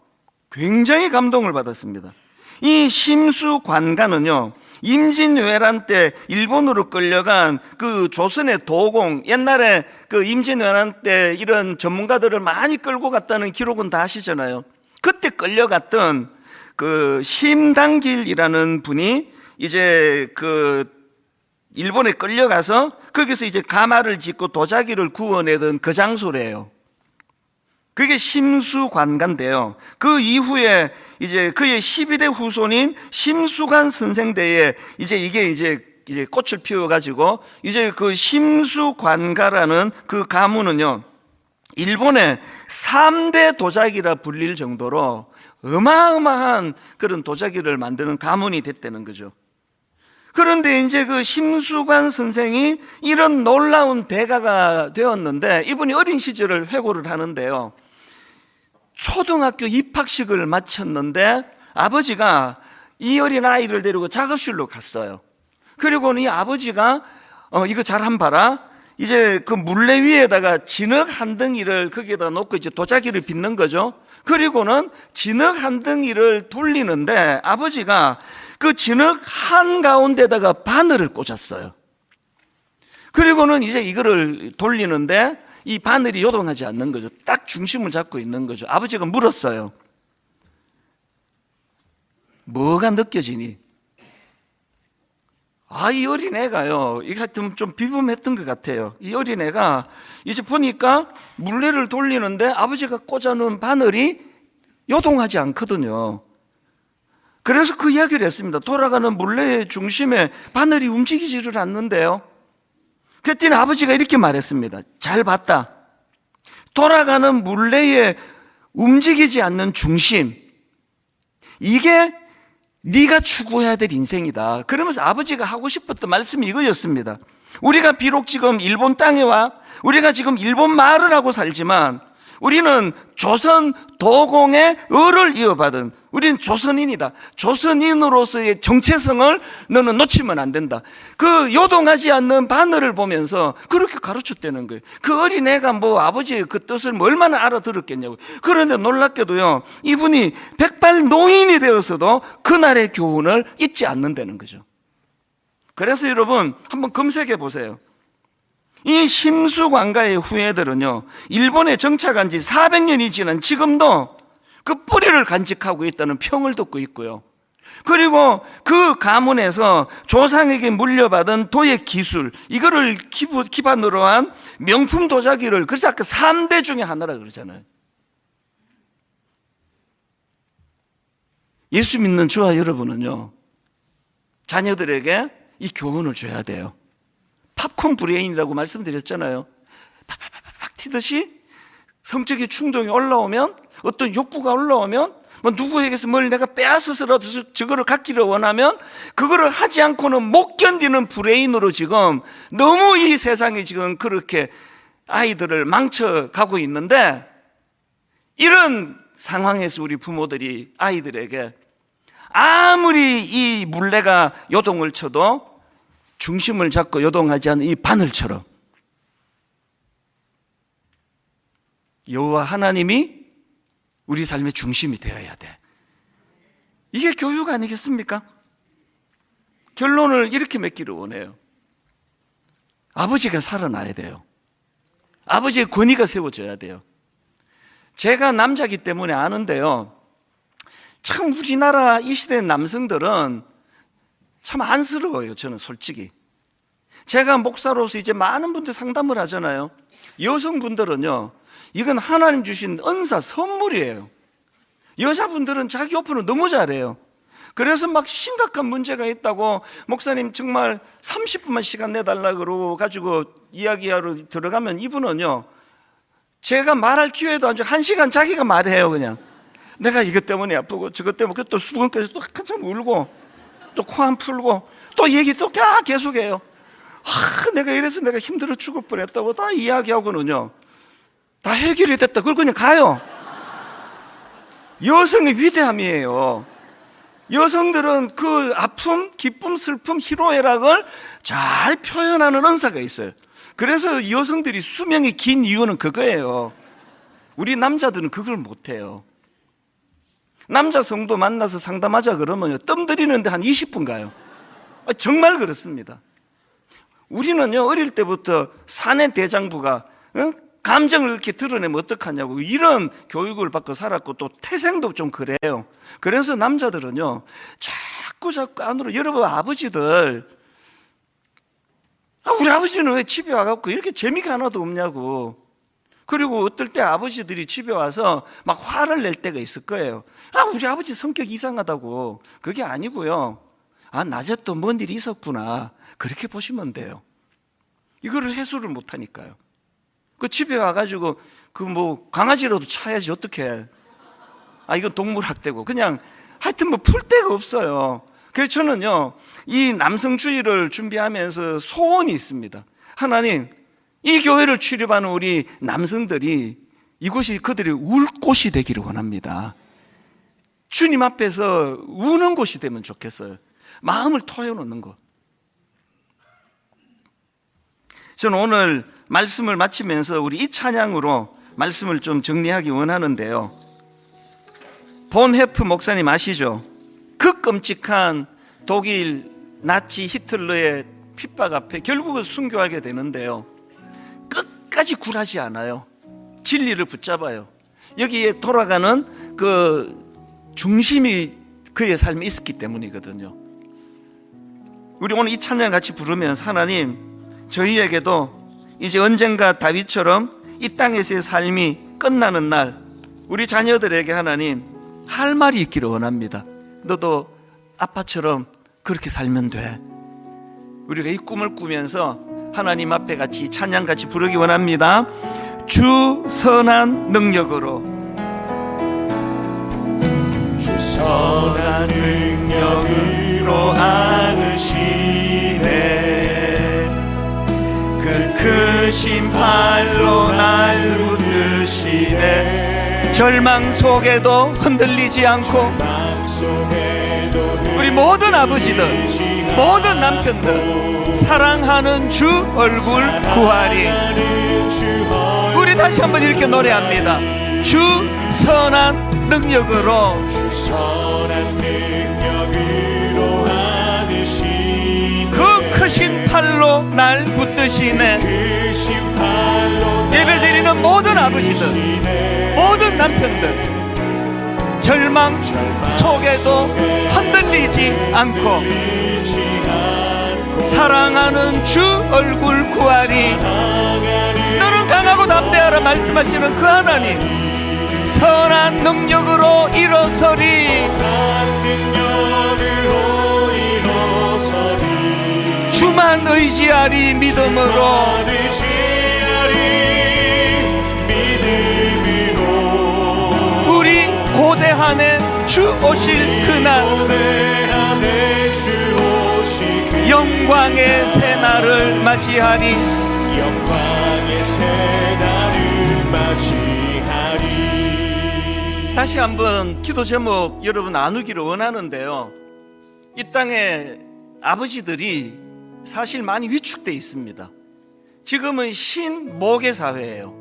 굉장히 감동을 받았습니다. 이 심수관가는요, 임진왜란 때 일본으로 끌려간 그 조선의 도공, 옛날에 그 임진왜란 때 이런 전문가들을 많이 끌고 갔다는 기록은 다 아시잖아요. 그때 끌려갔던 그 심당길이라는 분이 이제 그 일본에 끌려가서 거기서 이제 가마를 짓고 도자기를 구워내던 그 장소래요. 그게 심수관가인데요. 그 이후에 이제 그의 12대 후손인 심수관 선생대에 이게 꽃을 피워가지고 이제 그 심수관가라는 그 가문은요, 일본의 3대 도자기라 불릴 정도로 어마어마한 그런 도자기를 만드는 가문이 됐다는 거죠. 그런데 이제 그 심수관 선생이 이런 놀라운 대가가 되었는데 이분이 어린 시절을 회고를 하는데요, 초등학교 입학식을 마쳤는데 아버지가 이 어린 아이를 데리고 작업실로 갔어요. 그리고는 이 아버지가 이거 잘 한번 봐라, 이제 그 물레 위에다가 진흙 한 덩이를 거기에다 놓고 이제 도자기를 빚는 거죠. 그리고는 진흙 한 덩이를 돌리는데 아버지가 그 진흙 한 가운데다가 바늘을 꽂았어요. 그리고는 이제 이거를 돌리는데 이 바늘이 요동하지 않는 거죠. 딱 중심을 잡고 있는 거죠. 아버지가 물었어요. 뭐가 느껴지니? 이 어린애가요, 이게 하여튼 좀 비범했던 것 같아요. 이 어린애가 이제 보니까 물레를 돌리는데 아버지가 꽂아놓은 바늘이 요동하지 않거든요. 그래서 그 이야기를 했습니다. 돌아가는 물레의 중심에 바늘이 움직이지를 않는데요. 그랬더니 아버지가 이렇게 말했습니다. 잘 봤다. 돌아가는 물레에 움직이지 않는 중심, 이게 네가 추구해야 될 인생이다. 그러면서 아버지가 하고 싶었던 말씀이 이거였습니다. 우리가 비록 지금 일본 땅에 와 우리가 지금 일본 말을 하고 살지만 우리는 조선 도공의 을을 이어받은, 우리는 조선인이다. 조선인으로서의 정체성을 너는 놓치면 안 된다. 그 요동하지 않는 바늘을 보면서 그렇게 가르쳤다는 거예요. 그 어린애가 아버지의 그 뜻을 얼마나 알아들었겠냐고. 그런데 놀랍게도요, 이분이 백발 노인이 되어서도 그날의 교훈을 잊지 않는다는 거죠. 그래서 여러분 한번 검색해 보세요. 이 심수관가의 후예들은요, 일본에 정착한 지 400년이 지난 지금도 그 뿌리를 간직하고 있다는 평을 듣고 있고요. 그리고 그 가문에서 조상에게 물려받은 도예 기술, 이거를 기반으로 한 명품 도자기를, 그래서 아까 3대 중에 하나라 그러잖아요. 예수 믿는 저와 여러분은요, 자녀들에게 이 교훈을 줘야 돼요. 팝콘 브레인이라고 말씀드렸잖아요. 팍팍팍팍 튀듯이 성적인 충동이 올라오면, 어떤 욕구가 올라오면, 뭐 누구에게서 뭘 내가 빼앗아서라도 저거를 갖기를 원하면 그거를 하지 않고는 못 견디는 브레인으로 지금 너무 이 세상이 지금 그렇게 아이들을 망쳐가고 있는데, 이런 상황에서 우리 부모들이 아이들에게 아무리 이 물레가 요동을 쳐도 중심을 잡고 요동하지 않는 이 바늘처럼 여호와 하나님이 우리 삶의 중심이 되어야 돼. 이게 교육 아니겠습니까? 결론을 이렇게 맺기를 원해요. 아버지가 살아나야 돼요. 아버지의 권위가 세워져야 돼요. 제가 남자기 때문에 아는데요, 참 우리나라 이 시대 남성들은 참 안쓰러워요. 저는 솔직히 제가 목사로서 이제 많은 분들 상담을 하잖아요. 여성분들은요, 이건 하나님 주신 은사, 선물이에요. 여자분들은 자기 오픈을 너무 잘해요. 그래서 막 심각한 문제가 있다고 목사님 정말 30분만 시간 내달라고 그러고 가지고 이야기하러 들어가면 이분은요, 제가 말할 기회도 안 주고 1시간 자기가 말해요. 그냥 내가 이것 때문에 아프고 저것 때문에, 또 수건까지 또 한참 울고 또 코 안 풀고 또 얘기 또 계속해요. 내가 이래서 내가 힘들어 죽을 뻔했다고 다 이야기하고는요, 다 해결이 됐다. 그걸 그냥 가요. 여성의 위대함이에요. 여성들은 그 아픔, 기쁨, 슬픔, 희로애락을 잘 표현하는 은사가 있어요. 그래서 여성들이 수명이 긴 이유는 그거예요. 우리 남자들은 그걸 못해요. 남자 성도 만나서 상담하자 그러면 뜸 들이는데 한 20분 가요. 정말 그렇습니다. 우리는요, 어릴 때부터 사내 대장부가 감정을 이렇게 드러내면 어떡하냐고 이런 교육을 받고 살았고, 또 태생도 좀 그래요. 그래서 남자들은요, 자꾸 안으로, 여러분 아버지들, 우리 아버지는 왜 집에 와갖고 이렇게 재미가 하나도 없냐고. 그리고 어떨 때 아버지들이 집에 와서 막 화를 낼 때가 있을 거예요. 우리 아버지 성격 이상하다고. 그게 아니고요, 낮에 또 뭔 일이 있었구나, 그렇게 보시면 돼요. 이거를 해소를 못하니까요. 그 집에 와가지고 그 뭐 강아지라도 차야지 어떡해. 이건 동물학대고. 그냥 하여튼 뭐 풀 데가 없어요. 그래서 저는요, 이 남성주의를 준비하면서 소원이 있습니다. 하나님, 이 교회를 출입하는 우리 남성들이 이곳이 그들의 울 곳이 되기를 원합니다. 주님 앞에서 우는 곳이 되면 좋겠어요. 마음을 토해놓는 것. 저는 오늘 말씀을 마치면서 우리 이 찬양으로 말씀을 좀 정리하기 원하는데요, 본헤프 목사님 아시죠? 그 끔찍한 독일 나치 히틀러의 핍박 앞에 결국은 순교하게 되는데요, 끝까지 굴하지 않아요. 진리를 붙잡아요. 여기에 돌아가는 그 중심이 그의 삶에 있었기 때문이거든요. 우리 오늘 이 찬양 같이 부르면서, 하나님, 저희에게도 이제 언젠가 다윗처럼 이 땅에서의 삶이 끝나는 날, 우리 자녀들에게 하나님 할 말이 있기를 원합니다. 너도 아빠처럼 그렇게 살면 돼. 우리가 이 꿈을 꾸면서 하나님 앞에 같이 찬양같이 부르기 원합니다. 주 선한 능력으로, 주 선한 능력으로 안으시네. 그 크신 팔로 날 붙드시네. 절망 속에도 흔들리지 않고, 우리 모든 아버지들, 모든 남편들, 사랑하는 주 얼굴 구하리. 우리 다시 한번 이렇게 노래합니다. 주 선한 능력으로, 그 크신 팔로 날 붙드시네. 예배드리는 모든 아버지들, 모든 남편들, 절망 속에도 흔들리지 않고 사랑하는 주 얼굴 구하리. 너는 강하고 담대하라 말씀하시는 그 하나님, 선한 능력으로 일어서리. 주만 의지하리 믿음으로. 우리 고대한에 주 오실 그날, 영광의 새날을 맞이하리. 영광의 새날을 맞이하리. 다시 한번 기도 제목 여러분 나누기를 원하는데요, 이 땅에 아버지들이 사실 많이 위축되어 있습니다. 지금은 신모계 사회예요.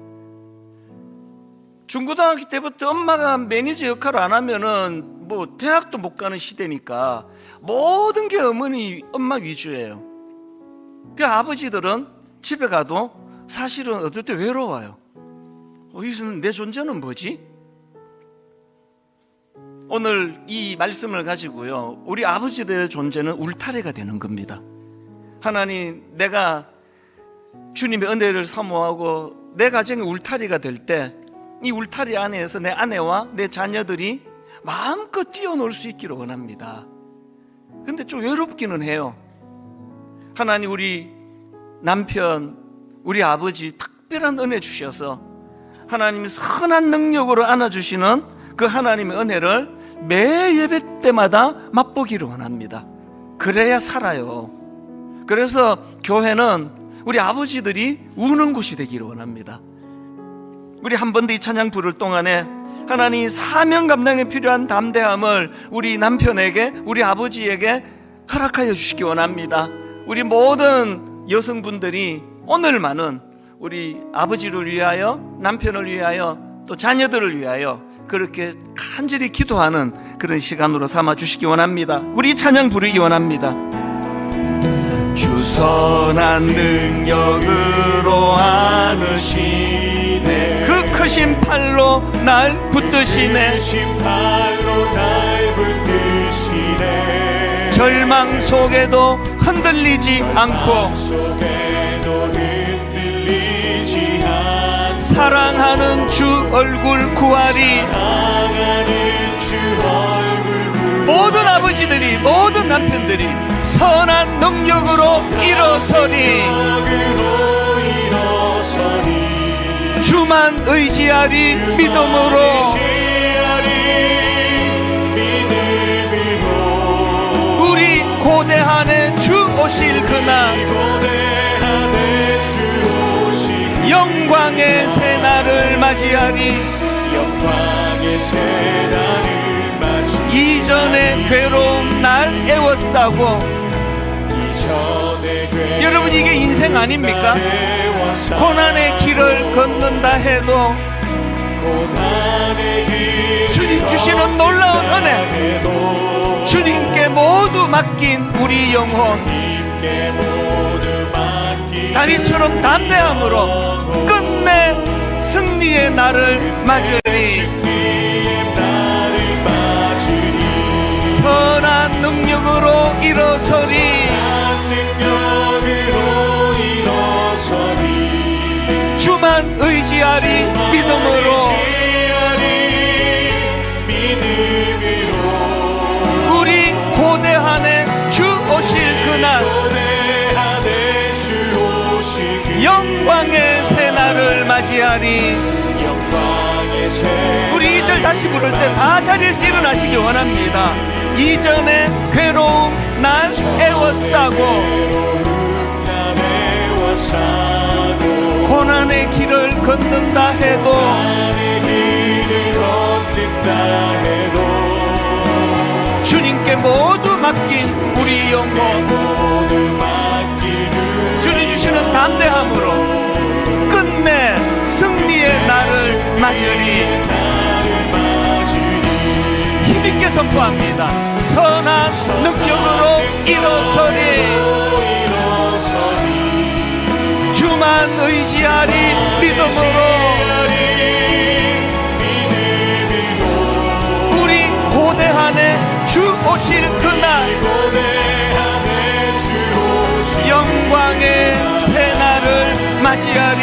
중고등학교 때부터 엄마가 매니저 역할을 안 하면은 뭐 대학도 못 가는 시대니까 모든 게 엄마 위주예요. 그 아버지들은 집에 가도 사실은 어떨 때 외로워요. 여기서는 내 존재는 뭐지? 오늘 이 말씀을 가지고요, 우리 아버지들의 존재는 울타리가 되는 겁니다. 하나님, 내가 주님의 은혜를 사모하고 내 가정이 울타리가 될 때 이 울타리 안에서 내 아내와 내 자녀들이 마음껏 뛰어놀 수 있기를 원합니다. 근데 좀 외롭기는 해요. 하나님, 우리 남편, 우리 아버지 특별한 은혜 주셔서 하나님이 선한 능력으로 안아주시는 그 하나님의 은혜를 매 예배 때마다 맛보기를 원합니다. 그래야 살아요. 그래서 교회는 우리 아버지들이 우는 곳이 되기를 원합니다. 우리 한 번 더 이 찬양 부를 동안에 하나님 사명 감당에 필요한 담대함을 우리 남편에게, 우리 아버지에게 허락하여 주시기 원합니다. 우리 모든 여성분들이 오늘만은 우리 아버지를 위하여, 남편을 위하여, 또 자녀들을 위하여 그렇게 간절히 기도하는 그런 시간으로 삼아 주시기 원합니다. 우리 찬양 부르기 원합니다. 주 선한 능력으로 안으시네. 그 크신 팔로 날 붙드시네. 절망 속에도 흔들리지 않고 사랑하는 주 얼굴 구하리. 모든 아버지들이, 모든 남편들이 선한 능력으로 일어서리. 주만 의지하리 믿음으로. 우리 고대한에 주 오실 그날, 영광의 새날을 맞이하리. 영광의 새날을 맞이하리. 이전의 괴로움 날 애워싸고. 여러분, 이게 인생 아닙니까? 고난의 길을 걷는다 해도 주님 주시는 놀라운 은혜, 주님께 모두 맡긴 우리 영혼, 다윗처럼 담대함으로 끝내 승리의 날을 맞으리. 선한 능력으로 일어서리. 주만 의지하리 믿음으로. 우리 고대한에 주 오실 그날, 영광의 새날을 맞이하리. 우리 2절 다시 부를 때 다 자리에서 일어나시기 원합니다. 이전에 괴로움 날 애워싸고 고난의 길을 걷는다 해도 주님께 모두 맡긴 우리 영혼, 주님 주시는 담대함으로 끝내 승리의 날을 맞으리. 힘있게 선포합니다. 선한 능력으로 일어서리. 주만 의지하리 믿음으로. 우리 고대한에 주 오실 그날, 영광의 새날을 맞이하리.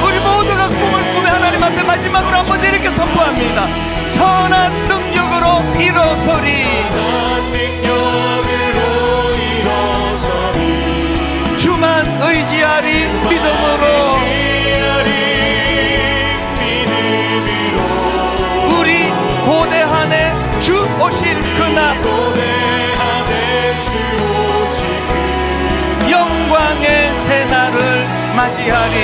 우리 모두가 꿈을 꾸며 하나님 앞에 마지막으로 한번 이렇게 선포합니다. 선한 능력으로 일어서리. 주만 의지하리 믿음으로. 우리 고대한에 주 오실 그날, 영광의 새날을 맞이하리.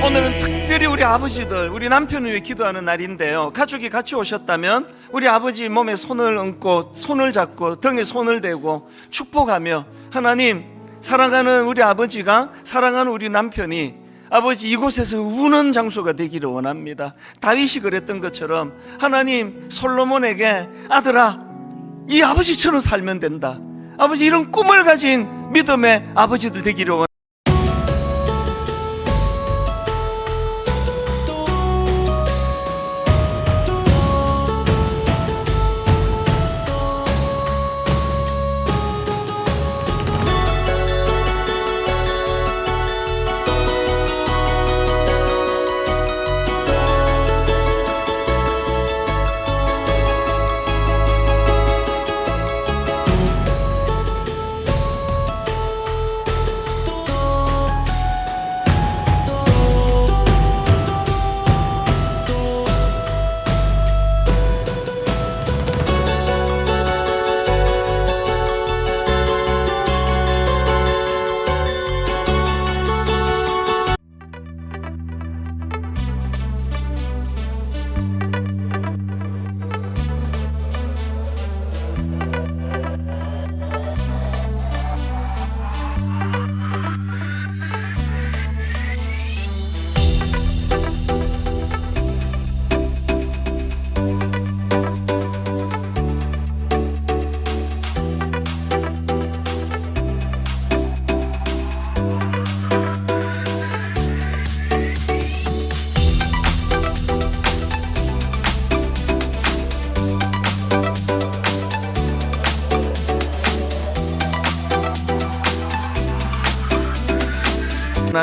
오늘은 특별히 우리 아버지들, 우리 남편을 위해 기도하는 날인데요, 가족이 같이 오셨다면 우리 아버지 몸에 손을 얹고 손을 잡고 등에 손을 대고 축복하며, 하나님, 사랑하는 우리 아버지가 사랑하는 우리 남편이 아버지 이곳에서 우는 장소가 되기를 원합니다. 다윗이 그랬던 것처럼 하나님, 솔로몬에게 아들아, 이 아버지처럼 살면 된다, 아버지, 이런 꿈을 가진 믿음의 아버지들 되기를 원합니다.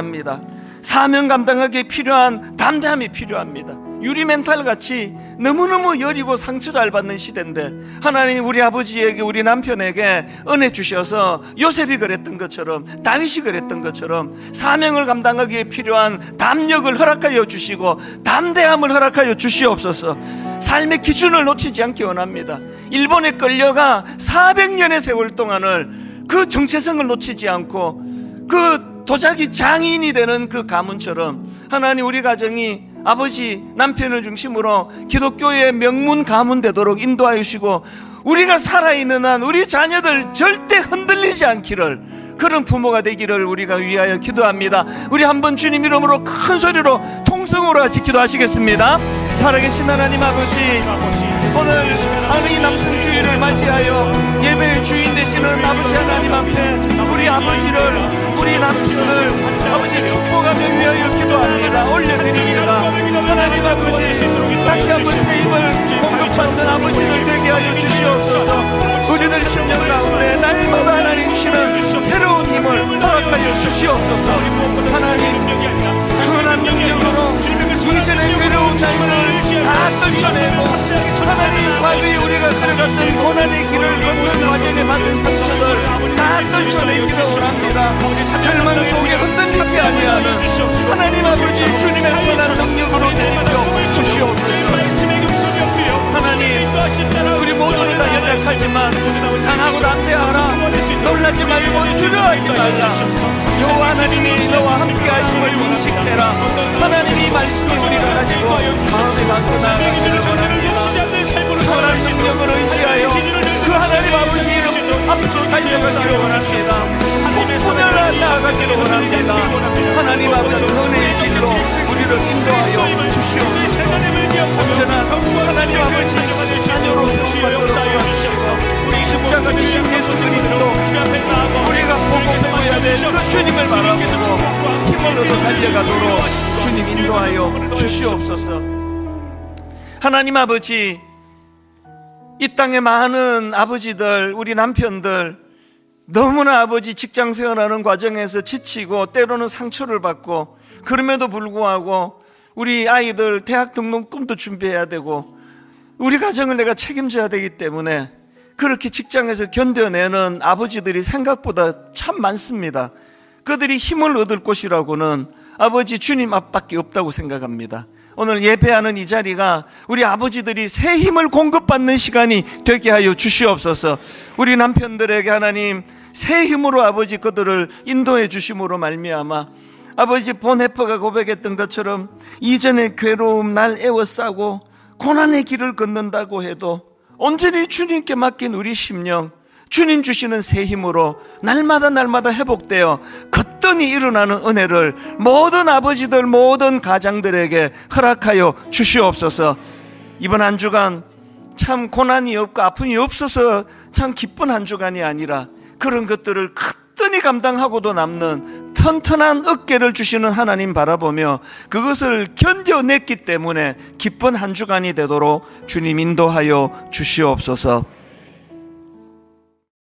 합니다. 사명 감당하기에 필요한 담대함이 필요합니다. 유리 멘탈 같이 너무너무 여리고 상처 잘 받는 시대인데, 하나님 우리 아버지에게, 우리 남편에게 은혜 주셔서 요셉이 그랬던 것처럼, 다윗이 그랬던 것처럼 사명을 감당하기에 필요한 담력을 허락하여 주시고 담대함을 허락하여 주시옵소서. 삶의 기준을 놓치지 않기 원합니다. 일본에 끌려가 400년의 세월 동안을 그 정체성을 놓치지 않고 그 도자기 장인이 되는 그 가문처럼, 하나님 우리 가정이 아버지, 남편을 중심으로 기독교의 명문 가문 되도록 인도하여 주시고, 우리가 살아있는 한 우리 자녀들 절대 흔들리지 않기를, 그런 부모가 되기를 우리가 위하여 기도합니다. 우리 한번 주님 이름으로 큰 소리로 통성으로 같이 기도하시겠습니다. 살아계신 하나님 아버지, 오늘 하늘이 남승 주일을 맞이하여 예배의 주인 되시는 아버지 하나님 앞에 우리 아버지를, 우리 남편을 아버지 축복하며 위하여 기도합니다. 올려드립니다. 하나님 아버지, 다시 한번 새 힘을 공급받는 아버지들 되게 하여 주시옵소서. 우리들 심령 가운데 날마다 하나님 주시는 새로운 힘을 허락하여 주시옵소서. 하나님, 선한 능력으로 이전의 괴로운 날들을 다 떨쳐내고, 하나님 과거에 우리가 걸어갔던 고난의 길을 걷는 과정에 받은 상처들 다 떨쳐내기를 원합니다. 절망 속에 흔들리지 아니하는 하나님 아버지, 주님의 선한 능력으로 내리켜 주시옵소서. 하나님, 우리 모두는 다 연약하지만 강하고 담대하라. 놀라지 말고 두려워하지 말라. 여호와 하나님이 너와 함께 하심을 인식해라. 하나님이 말씀이 우리가 가지고 마음에 갖고 나아가기를 원합니다. 선한 능력을 의지하여 그 하나님 아버지 이름 앞으로 달려가기를 원합니다. 폭풍을 나아가기를 원합니다. 하나님 아버지 은혜의 길로 우리를 인도하여 주시옵소서. 온전한 하나님 아버지 자녀로 세움받도록 도와주시고, 우리 십자가 지신 예수 그리스도 그 주님을 바라보고 힘을 얻어 달려가도록 주님 인도하여 주시옵소서. 하나님 아버지, 이 땅에 많은 아버지들, 우리 남편들 너무나 아버지 직장 생활하는 과정에서 지치고 때로는 상처를 받고, 그럼에도 불구하고 우리 아이들 대학 등록금도 준비해야 되고 우리 가정을 내가 책임져야 되기 때문에 그렇게 직장에서 견뎌내는 아버지들이 생각보다 참 많습니다. 그들이 힘을 얻을 곳이라고는 아버지 주님 앞밖에 없다고 생각합니다. 오늘 예배하는 이 자리가 우리 아버지들이 새 힘을 공급받는 시간이 되게 하여 주시옵소서. 우리 남편들에게 하나님 새 힘으로 아버지 그들을 인도해 주심으로 말미암아 아버지 보네퍼가 고백했던 것처럼 이전의 괴로움 날 에워싸고 고난의 길을 걷는다고 해도 온전히 주님께 맡긴 우리 심령, 주님 주시는 새 힘으로 날마다 회복되어 거뜬히 일어나는 은혜를 모든 아버지들, 모든 가장들에게 허락하여 주시옵소서. 이번 한 주간 참 고난이 없고 아픔이 없어서 참 기쁜 한 주간이 아니라 그런 것들을 거뜬히 감당하고도 남는 튼튼한 어깨를 주시는 하나님 바라보며 그것을 견뎌냈기 때문에 기쁜 한 주간이 되도록 주님 인도하여 주시옵소서.